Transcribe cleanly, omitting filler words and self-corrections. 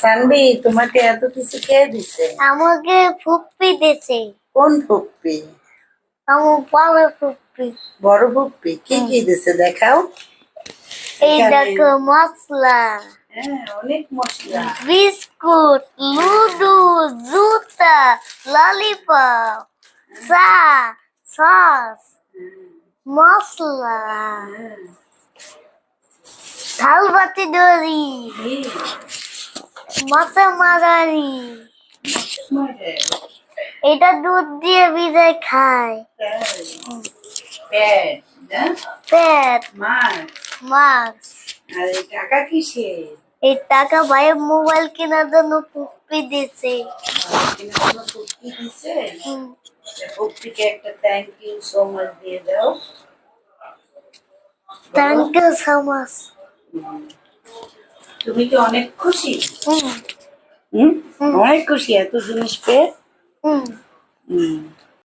সানভি, তোমাকে এত কিছু কে দিছে? আমাকে ফুপ্পি দিছে। কোন ফুপ্পি? আমার বড় ফুপ্পি। বড় ফুপ্পি কি কি দিছে দেখাও। এই দেখো মশলা, অনেক মশলা, বিস্কুট, লুডু, জুতা, ললিপপ, চা, সস, মশলা, ঝালবাতি দড়ি, মাথা মারারি। এটা দুধ দিয়ে ভিজে খায়। পেট মাছ। আর এই টাকা কিসে? এই টাকা ভাইয়ের মোবাইল কেনার জন্য ফুপ্পি দিছে। ফুপ্পি দিছে। ফুপ্পিকে একটা থ্যাংক ইউ সো মাচ দিয়ে দাও। Thank you so much. তুমি কি অনেক খুশি? অনেক খুশি এত জিনিস পেয়ে।